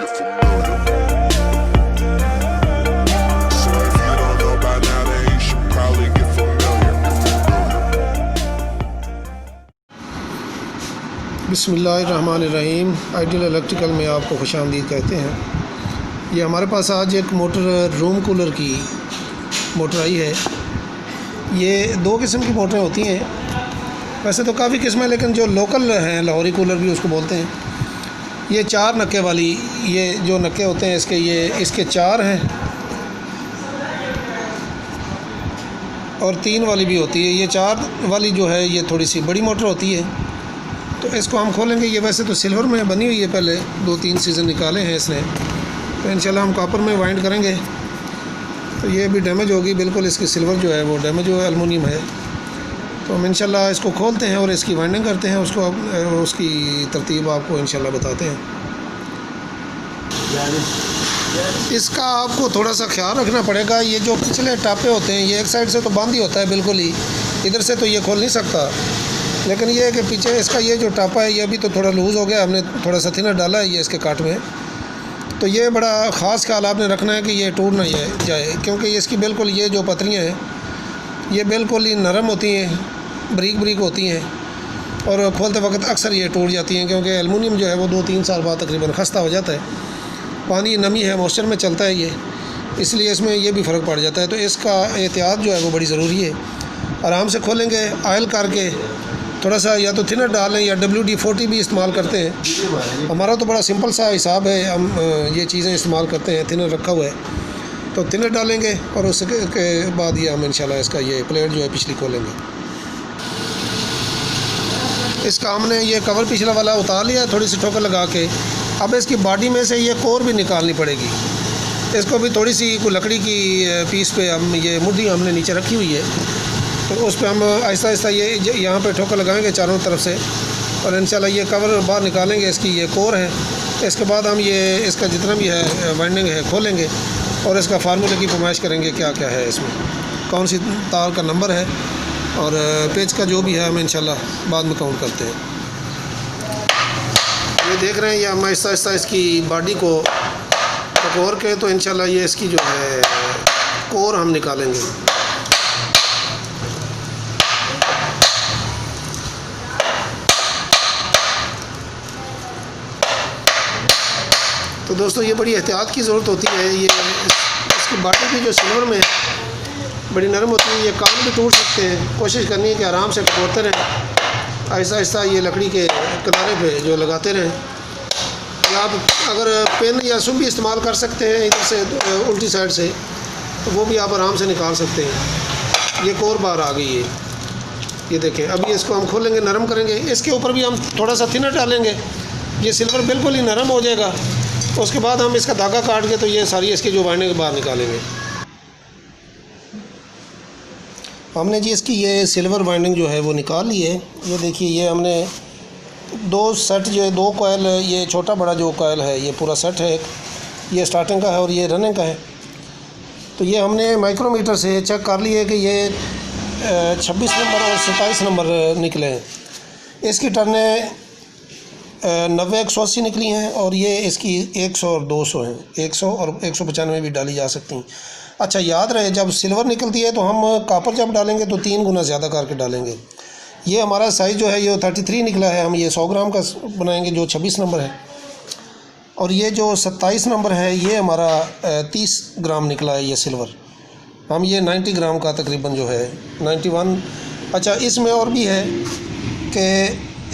get familiar. So if you don't know by now, then you should probably get familiar. बिस्मिल्लाहिर्रहमानिर्रहीम। Ideal electrical में आपको खुशामदीद कहते हैं। ये हमारे पास आज एक मोटर रूम कूलर की मोटर आई है। ये दो किस्म की मोटरें होती हैं, वैसे तो काफ़ी किस्म है, लेकिन जो लोकल हैं लाहौरी कूलर भी उसको बोलते हैं। ये 4 नक्के वाली, ये जो नक्के होते हैं इसके, ये इसके 4 हैं और 3 वाली भी होती है। ये 4 वाली जो है ये थोड़ी सी बड़ी मोटर होती है। तो इसको हम खोलेंगे। ये वैसे तो सिल्वर में बनी हुई है, पहले 2-3 सीज़न निकाले हैं इसने, तो इंशाल्लाह हम कॉपर में वाइंड करेंगे। तो ये भी डैमेज होगी बिल्कुल, इसकी सिल्वर जो है वो डैमेज हुआ एलुमिनियम है। तो हम इंशाल्लाह इसको खोलते हैं और इसकी वाइंडिंग करते हैं। उसकी तरतीब आपको इंशाल्लाह बताते हैं। इसका आपको थोड़ा सा ख्याल रखना पड़ेगा। ये जो पिछले टापे होते हैं ये एक साइड से तो बंद ही होता है बिल्कुल ही, इधर से तो ये खोल नहीं सकता। लेकिन ये है कि पीछे इसका ये जो टापा है ये अभी तो थोड़ा लूज़ हो गया, हमने थोड़ा सा थिनर डाला है ये इसके काट में। तो ये बड़ा ख़ास ख्याल आपने रखना है कि ये टूट ना जाए, क्योंकि इसकी बिल्कुल ये जो पतरियाँ हैं ये बिल्कुल ही नरम होती हैं, बारीक बारीक होती हैं और खोलते वक्त अक्सर ये टूट जाती हैं, क्योंकि एलुमिनियम जो है वो 2-3 साल बाद तकरीबन खस्ता हो जाता है। पानी नमी है, मॉइस्चर में चलता है ये, इसलिए इसमें ये भी फ़र्क पड़ जाता है। तो इसका एहतियात जो है वो बड़ी ज़रूरी है। आराम से खोलेंगे, ऑयल करके थोड़ा सा या तो थिनर डालें या WD-40 भी इस्तेमाल करते हैं। हमारा तो बड़ा सिंपल सा हिसाब है, हम ये चीज़ें इस्तेमाल करते हैं। थिनर रखा हुआ है तो थिनर डालेंगे और उसके बाद ये हम इंशाल्लाह इसका ये प्लेट जो है पिछली खोलेंगे। इसका हमने ये कवर पिछला वाला उतार लिया है थोड़ी सी ठोकर लगा के। अब इसकी बॉडी में से ये कोर भी निकालनी पड़ेगी। इसको भी थोड़ी सी कोई लकड़ी की पीस पे हम ये मुड्डी हमने नीचे रखी हुई है, तो उस पर हम आहिस्ता आहिस्ता ये यहाँ पे ठोकर लगाएंगे चारों तरफ से और इंशाल्लाह ये कवर बाहर निकालेंगे। इसकी ये कोर है। इसके बाद हम ये इसका जितना भी है वाइंडिंग है खोलेंगे और इसका फार्मूले की फरमाइश करेंगे क्या क्या है इसमें, कौन सी तार का नंबर है और पेज का जो भी है हम इंशाल्लाह बाद में काउंट करते हैं। ये देख रहे हैं ये हम आहिस्ता आहिस्ता इसकी बॉडी को टकोर के तो इंशाल्लाह ये इसकी जो है कोर हम निकालेंगे। तो दोस्तों ये बड़ी एहतियात की ज़रूरत होती है। ये इसकी बॉडी भी जो सिल्वर में बड़ी नरम होती है, ये कान भी टूट सकते हैं। कोशिश करनी है कि आराम से टकोरते रहें, आहिस्ता आहिस्ता ये लकड़ी के किनारे पे जो लगाते रहें। या आप अगर पेन या सुम भी इस्तेमाल कर सकते हैं इधर से उल्टी साइड से, तो वो भी आप आराम से निकाल सकते हैं। ये कोर बाहर आ गई है, ये देखें। अभी इसको हम खोलेंगे, नरम करेंगे। इसके ऊपर भी हम थोड़ा सा थिनर डालेंगे, ये सिल्वर बिल्कुल ही नरम हो जाएगा। उसके बाद हम इसका धागा काट के तो ये सारी इसकी जो वाइंडिंग बाहर निकालेंगे। हमने जी इसकी ये सिल्वर वाइंडिंग जो है वो निकाल ली है। ये देखिए ये हमने 2 सेट जो है 2 कॉयल, ये छोटा बड़ा जो कॉयल है ये पूरा सेट है। ये स्टार्टिंग का है और ये रनिंग का है। तो ये हमने माइक्रोमीटर से चेक कर लिए कि ये 26 नंबर और 27 नंबर निकले हैं। इसकी टर्ने 90-180 निकली हैं और ये इसकी 100 और 200 हैं। 100 और 195 भी डाली जा सकती हैं। अच्छा याद रहे, जब सिल्वर निकलती है तो हम कॉपर जब डालेंगे तो 3 गुना ज़्यादा करके डालेंगे। ये हमारा साइज़ जो है ये 33 निकला है। हम ये 100 ग्राम का बनाएंगे जो 26 नंबर है, और ये जो 27 नंबर है ये हमारा 30 ग्राम निकला है ये सिल्वर। हम ये 90 ग्राम का तकरीबन जो है 91। अच्छा इसमें और भी है कि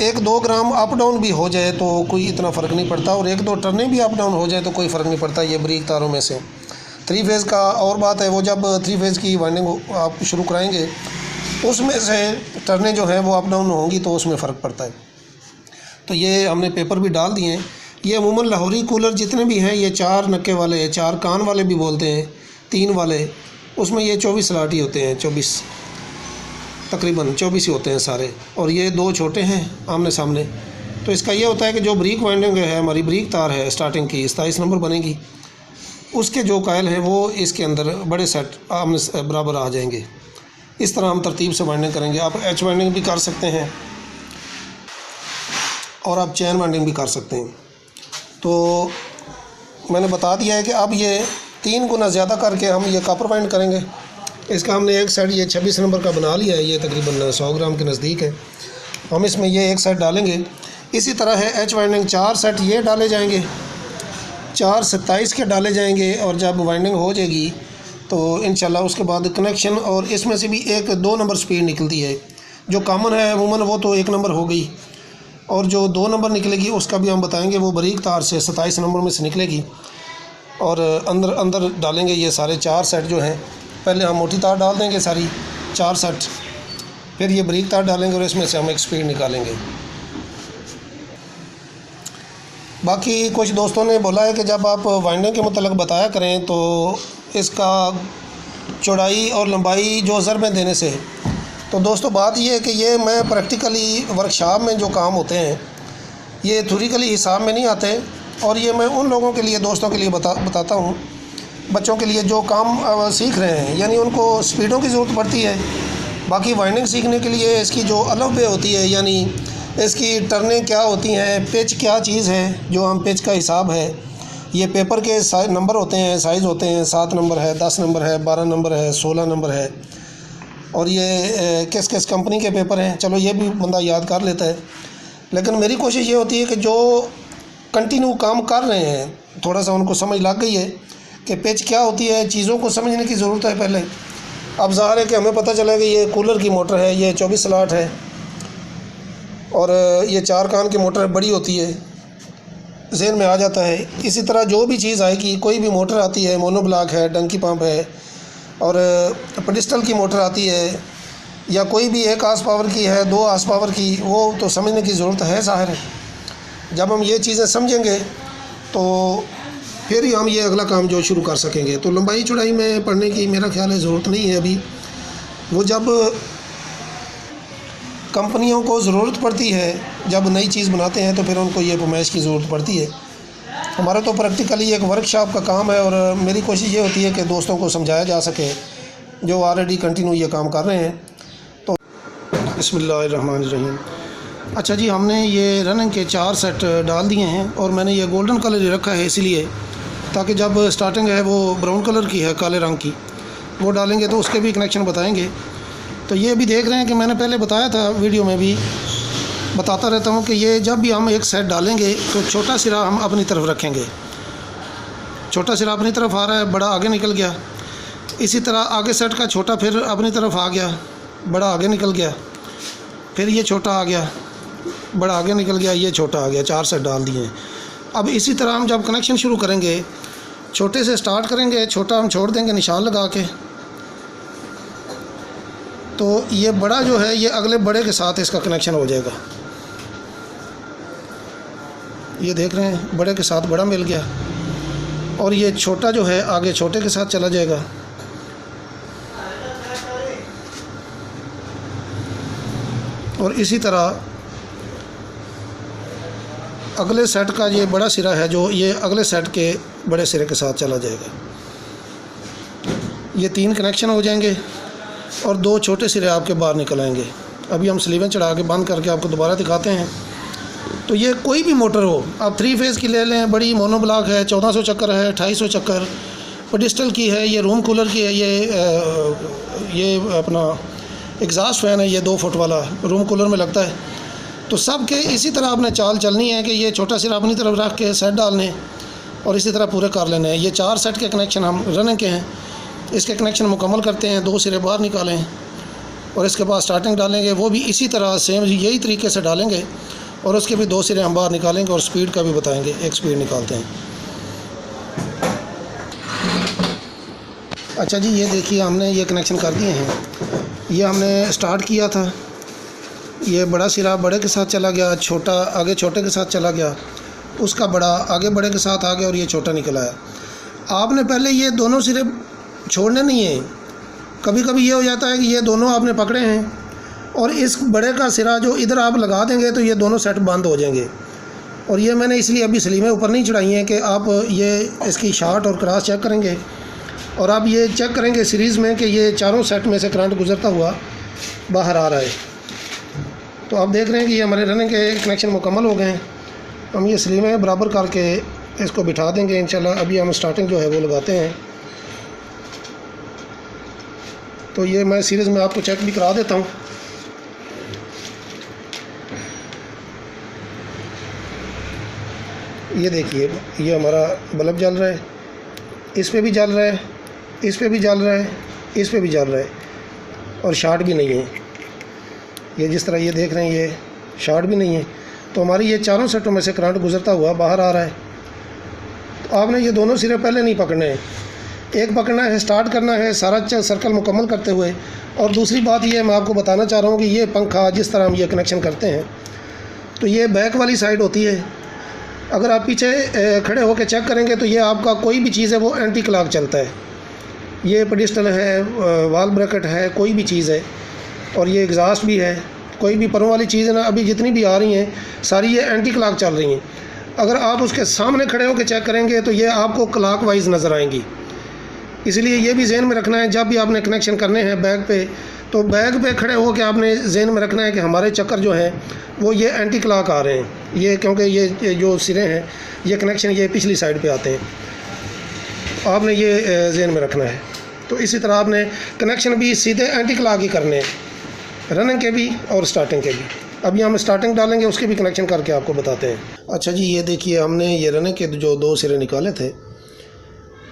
1-2 ग्राम अप डाउन भी हो जाए तो कोई इतना फ़र्क नहीं पड़ता, और 1-2 टर्ने भी अप डाउन हो जाए तो कोई फ़र्क नहीं पड़ता ये बारीक तारों में से। 3 फेज़ का और बात है, वो जब 3 फेज़ की वाइंडिंग आप शुरू कराएंगे उसमें से टर्ने जो हैं वो अप डाउन होंगी तो उसमें फ़र्क पड़ता है। तो ये हमने पेपर भी डाल दिए हैं। ये अमूमन लाहौरी कूलर जितने भी हैं ये 4 नक्के वाले, 4 कान वाले भी बोलते हैं, 3 वाले, उसमें ये 24 स्लॉट ही होते हैं। 24 तकरीबन 24 ही होते हैं सारे, और ये 2 छोटे हैं आमने सामने। तो इसका ये होता है कि जो ब्रीक वाइंडिंग है, हमारी ब्रीक तार है स्टार्टिंग की 27 नंबर बनेगी, उसके जो कायल हैं वो इसके अंदर बड़े सेट आमने बराबर आ जाएंगे। इस तरह हम तरतीब से वाइंडिंग करेंगे। आप एच वाइंडिंग भी कर सकते हैं और आप चैन वाइंडिंग भी कर सकते हैं। तो मैंने बता दिया है कि अब ये 3 गुना ज़्यादा करके हम ये कॉपर वाइंड करेंगे। इसका हमने एक साइड ये 26 नंबर का बना लिया है, ये तकरीबन 100 ग्राम के नज़दीक है। हम इसमें ये एक सेट डालेंगे। इसी तरह है एच वाइंडिंग, 4 सेट ये डाले जाएंगे, 4 27 के डाले जाएंगे। और जब वाइंडिंग हो जाएगी तो इंशाल्लाह उसके बाद कनेक्शन, और इसमें से भी 1-2 नंबर स्पीड निकलती है। जो कॉमन है अमूमन वो तो 1 नंबर हो गई, और जो 2 नंबर निकलेगी उसका भी हम बताएंगे, वो बारीक तार से 27 नंबर में से निकलेगी। और अंदर डालेंगे ये सारे 4 सेट जो हैं। पहले हम मोटी तार डाल देंगे सारी 4 सेट, फिर ये बारीक तार डालेंगे और इसमें से हम एक स्पीड निकालेंगे। बाकी कुछ दोस्तों ने बोला है कि जब आप वाइंडिंग के मुतल्लिक़ बताया करें तो इसका चौड़ाई और लंबाई जो ज़रबें देने से। तो दोस्तों बात ये है कि ये मैं प्रैक्टिकली वर्कशॉप में जो काम होते हैं ये थ्योरिकली हिसाब में नहीं आते, और ये मैं उन लोगों के लिए, दोस्तों के लिए बताता हूँ, बच्चों के लिए जो काम सीख रहे हैं, यानी उनको स्पीडों की ज़रूरत पड़ती है। बाकी वाइंडिंग सीखने के लिए इसकी जो अलग वे होती है, यानी इसकी टर्नें क्या होती हैं, पिच क्या चीज़ है, जो हम पिच का हिसाब है, ये पेपर के नंबर होते हैं, साइज़ होते हैं, 7 नंबर है, 10 नंबर है, 12 नंबर है, 16 नंबर है, और ये किस किस कंपनी के पेपर हैं। चलो ये भी बंदा याद कर लेता है, लेकिन मेरी कोशिश ये होती है कि जो कंटिन्यू काम कर रहे हैं थोड़ा सा उनको समझ लग गई है कि पिच क्या होती है, चीज़ों को समझने की ज़रूरत है पहले। अब ज़ाहिर है कि हमें पता चला कि ये कूलर की मोटर है, ये 24 स्लॉट है, और ये 4 कान की मोटर बड़ी होती है, ज़हन में आ जाता है। इसी तरह जो भी चीज़ आएगी, कोई भी मोटर आती है, मोनोब्लॉक है, डंकी पंप है, और पेडिस्टल की मोटर आती है, या कोई भी 1 हार्स पावर की है, 2 हार्स पावर की, वो तो समझने की ज़रूरत है ज़ाहिर है। जब हम ये चीज़ें समझेंगे तो फिर ही हम ये अगला काम जो शुरू कर सकेंगे। तो लंबाई चौड़ाई में पढ़ने की मेरा ख्याल है ज़रूरत नहीं है अभी। वो जब कंपनियों को ज़रूरत पड़ती है, जब नई चीज़ बनाते हैं, तो फिर उनको ये फरमाइश की ज़रूरत पड़ती है। हमारा तो प्रैक्टिकली एक वर्कशॉप का काम है, और मेरी कोशिश ये होती है कि दोस्तों को समझाया जा सके जो ऑलरेडी कंटिन्यू ये काम कर रहे हैं। तो बिस्मिल्लाहिर्रहमानिर्रहीम। अच्छा जी, हमने ये रनिंग के 4 सेट डाल दिए हैं, और मैंने ये गोल्डन कलर ही रखा है इसलिए ताकि जब स्टार्टिंग है वो ब्राउन कलर की है, काले रंग की, वो डालेंगे तो उसके भी कनेक्शन बताएंगे। तो ये भी देख रहे हैं कि मैंने पहले बताया था, वीडियो में भी बताता रहता हूँ कि ये जब भी हम एक सेट डालेंगे तो छोटा सिरा हम अपनी तरफ रखेंगे। छोटा सिरा अपनी तरफ आ रहा है, बड़ा आगे निकल गया। इसी तरह आगे सेट का छोटा फिर अपनी तरफ आ गया, बड़ा आगे निकल गया, फिर ये छोटा आ गया, बड़ा आगे निकल गया, ये छोटा आ गया। 4 सेट डाल दिए हैं। अब इसी तरह हम जब कनेक्शन शुरू करेंगे, छोटे से स्टार्ट करेंगे, छोटा हम छोड़ देंगे निशान लगा के, तो ये बड़ा जो है ये अगले बड़े के साथ इसका कनेक्शन हो जाएगा। ये देख रहे हैं, बड़े के साथ बड़ा मिल गया, और ये छोटा जो है आगे छोटे के साथ चला जाएगा। और इसी तरह अगले सेट का ये बड़ा सिरा है जो ये अगले सेट के बड़े सिरे के साथ चला जाएगा। ये 3 कनेक्शन हो जाएंगे, और 2 छोटे सिरे आपके बाहर निकल आएंगे। अभी हम स्लीवें चढ़ा के बंद करके आपको दोबारा दिखाते हैं। तो ये कोई भी मोटर हो, आप 3 फेज़ की ले लें, बड़ी मोनोब्लॉक है, 1400 चक्कर है, 2800 चक्कर, पेडिस्टल की है, ये रूम कूलर की है, ये अपना एग्जॉस्ट फैन है, ये 2 फुट वाला रूम कूलर में लगता है। तो सब के इसी तरह आपने चाल चलनी है कि ये छोटा सिरा अपनी तरफ रख के सेट डालने, और इसी तरह पूरे कर लेने हैं। ये 4 सेट के कनेक्शन हम रनिंग के हैं, इसके कनेक्शन मुकम्मल करते हैं, 2 सिरे बाहर निकालें, और इसके बाद स्टार्टिंग डालेंगे, वो भी इसी तरह सेम यही तरीके से डालेंगे, और उसके भी 2 सिरे हम बाहर निकालेंगे, और स्पीड का भी बताएंगे। एक स्पीड निकालते हैं। अच्छा जी, ये देखिए हमने ये कनेक्शन कर दिए हैं। ये हमने स्टार्ट किया था, ये बड़ा सिरा बड़े के साथ चला गया, छोटा आगे छोटे के साथ चला गया, उसका बड़ा आगे बड़े के साथ आ गया, और ये छोटा निकल आया। आपने पहले ये दोनों सिरे छोड़ने नहीं हैं। कभी कभी ये हो जाता है कि ये दोनों आपने पकड़े हैं, और इस बड़े का सिरा जो इधर आप लगा देंगे तो ये दोनों सेट बंद हो जाएंगे। और ये मैंने इसलिए अभी स्लीमें ऊपर नहीं चढ़ाई हैं कि आप ये इसकी शार्ट और क्रॉस चेक करेंगे, और आप ये चेक करेंगे सीरीज़ में कि ये चारों सेट में से करंट गुजरता हुआ बाहर आ रहा है। तो आप देख रहे हैं कि ये हमारे रनिंग के कनेक्शन मुकम्मल हो गए हैं। हम ये स्लीमें बराबर करके इसको बिठा देंगे इंशाल्लाह। अभी हम स्टार्टिंग जो है वो लगाते हैं। तो ये मैं सीरीज़ में आपको चेक भी करा देता हूँ। ये देखिए, ये हमारा बल्ब जल रहा है, इस पे भी जल रहा है, इस पे भी जल रहा है, इस पे भी जल रहा है, और शॉर्ट भी नहीं है। ये जिस तरह ये देख रहे हैं, ये शॉर्ट भी नहीं है। तो हमारी ये चारों सेटों में से करंट गुजरता हुआ बाहर आ रहा है। तो आपने ये दोनों सिरे पहले नहीं पकड़ने हैं, एक पकड़ना है, स्टार्ट करना है सारा सर्कल मुकम्मल करते हुए। और दूसरी बात ये मैं आपको बताना चाह रहा हूँ कि ये पंखा जिस तरह हम ये कनेक्शन करते हैं, तो ये बैक वाली साइड होती है। अगर आप पीछे खड़े होकर चेक करेंगे तो ये आपका कोई भी चीज़ है वो एंटी क्लॉक चलता है। ये पेडिस्टल है, वाल ब्रैकेट है, कोई भी चीज़ है, और ये एग्जॉस्ट भी है, कोई भी परों वाली चीज़ है ना, अभी जितनी भी आ रही हैं सारी ये एंटी क्लॉक चल रही हैं। अगर आप उसके सामने खड़े होकर चेक करेंगे तो ये आपको क्लॉक वाइज नज़र आएंगी। इसलिए ये भी जहन में रखना है, जब भी आपने कनेक्शन करने हैं बैग पे, तो बैग पे खड़े होकर आपने जहन में रखना है कि हमारे चक्कर जो हैं वो ये एंटी क्लॉक आ रहे हैं। ये क्योंकि ये जो सिरे हैं ये कनेक्शन ये पिछली साइड पे आते हैं, आपने ये जहन में रखना है। तो इसी तरह आपने कनेक्शन भी सीधे एंटी क्लॉक ही करने हैं, रनिंग के भी और स्टार्टिंग के भी। अभी हम स्टार्टिंग डालेंगे, उसके भी कनेक्शन करके आपको बताते हैं। अच्छा जी, ये देखिए, हमने ये रनिंग के जो 2 सिरे निकाले थे,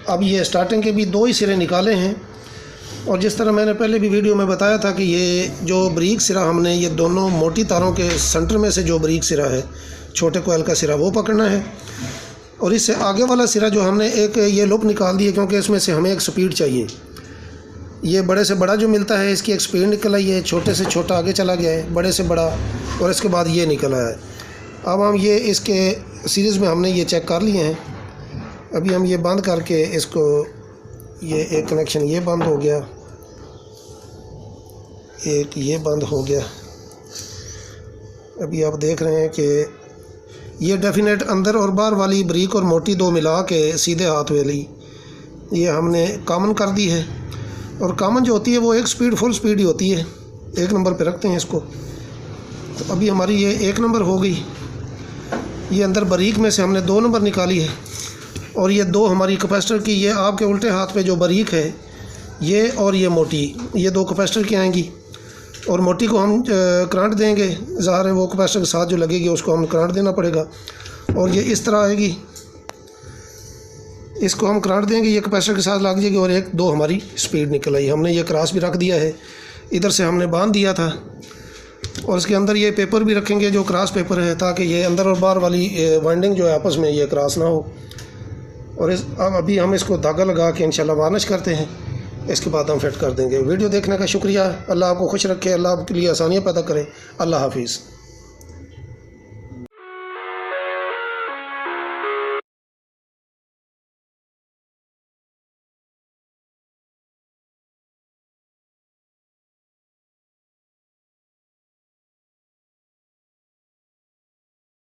अब ये स्टार्टिंग के भी 2 ही सिरे निकाले हैं। और जिस तरह मैंने पहले भी वीडियो में बताया था कि ये जो बारीक सिरा हमने ये दोनों मोटी तारों के सेंटर में से जो बारीक सिरा है, छोटे कोयल का सिरा, वो पकड़ना है। और इससे आगे वाला सिरा जो हमने एक ये लूप निकाल दी है, क्योंकि इसमें से हमें एक स्पीड चाहिए। ये बड़े से बड़ा जो मिलता है इसकी एक स्पीड निकल आई है, छोटे से छोटा आगे चला गया है, बड़े से बड़ा, और इसके बाद ये निकल आया है। अब हम ये इसके सीरीज़ में हमने ये चेक कर लिए हैं। अभी हम ये बंद करके इसको, ये एक कनेक्शन ये बंद हो गया, एक ये बंद हो गया। अभी आप देख रहे हैं कि ये डेफिनेट अंदर और बाहर वाली बारीक और मोटी 2 मिला के सीधे हाथ वाली ये हमने कॉमन कर दी है। और कॉमन जो होती है वो एक स्पीड, फुल स्पीड ही होती है। 1 नंबर पे रखते हैं इसको। तो अभी हमारी ये 1 नंबर हो गई। ये अंदर बारीक में से हमने 2 नंबर निकाली है, और ये 2 हमारी कैपेसिटर की, ये आपके उल्टे हाथ पे जो बारीक है ये, और ये मोटी, ये 2 कैपेसिटर की आएंगी। और मोटी को हम करंट देंगे, ज़ाहिर है वो कैपेसिटर के साथ जो लगेगी उसको हम करंट देना पड़ेगा। और ये इस तरह आएगी, इसको हम करंट देंगे, ये कैपेसिटर के साथ लग जाएगी, और 1-2 हमारी स्पीड निकल आई। हमने ये क्रॉस भी रख दिया है, इधर से हमने बांध दिया था। और इसके अंदर ये पेपर भी रखेंगे जो क्रॉस पेपर है, ताकि ये अंदर और बाहर वाली वाइंडिंग जो है आपस में ये क्रॉस ना हो। और अब अभी हम इसको धागा लगा के इंशाल्लाह वार्निश करते हैं, इसके बाद हम फिट कर देंगे। वीडियो देखने का शुक्रिया। अल्लाह आपको खुश रखे, अल्लाह आपके लिए आसानियाँ पैदा करे। अल्लाह हाफिज़।